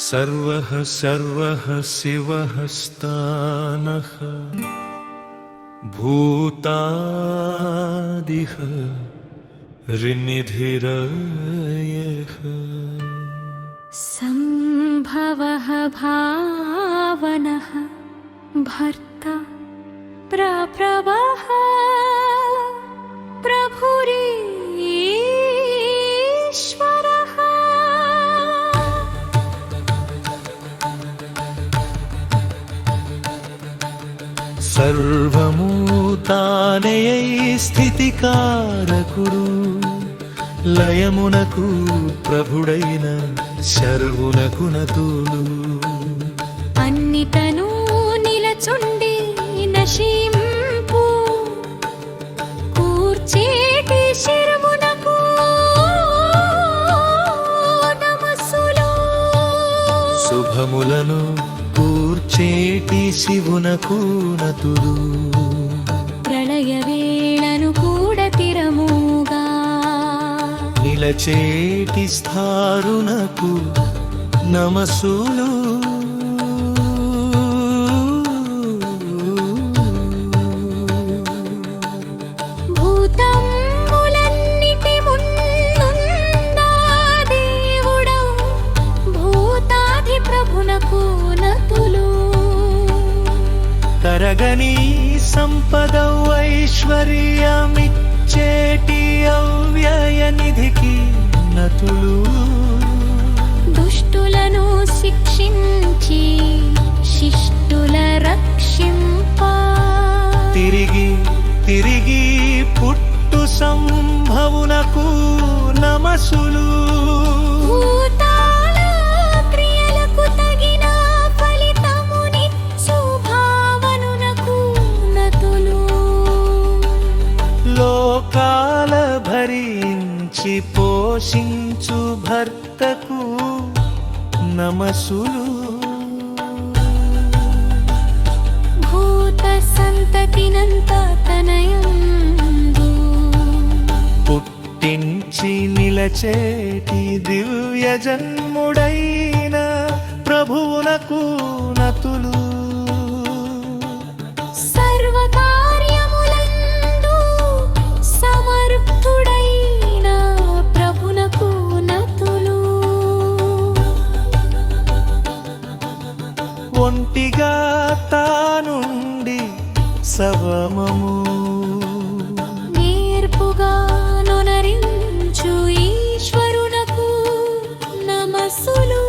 सर्वः सर्वः शिवः स्थानः भूतादिः ऋनिधिरयः सम्भवः भावनः भर्ता प्रप्रवः प्रभुरीश्वरः सर्वमूतानयै స్థితికారకుడు లయమునకు ప్రభుడైన శర్వునకు నతులు అన్నిటను నిలచుండి నశింపు కూర్చేటి శిరమునకు నమస్సులు శుభములను కూర్చేటి శివునకు నతులు ప్రళయ వేళను కూడా తిరముగా నిలచేటి స్థారునకు నమస్సులు భూతములన్నిటి ముందున్న దేవుడవు భూతాధి ప్రభునకు నతులు తరగని సంపద ఐశ్వర్యమిచ్చేటి అవ్యయ నిధికి నతులు దుష్టులను శిక్షించి శిష్టుల రక్షింప తిరిగి తిరిగి పుట్టు సంభవునకు నమస్సులు భూతాల క్రియలకు తగిన ఫలితమునిచ్చు భావనునకు నతులు లోకాల భరించి పోషించు భర్తకు నమస్సులు భూత సంతతినంత తనయందు పుట్టించి నిలచేటి దివ్య జన్ముడైన ప్రభువునకు నతులు సర్వకార్యములందు సమర్థుడైన ప్రభునకు నతులు ఒంటిగా తానుండి సవమము నేర్పుగా నొనరించు ఈశ్వరునకు నమస్సులు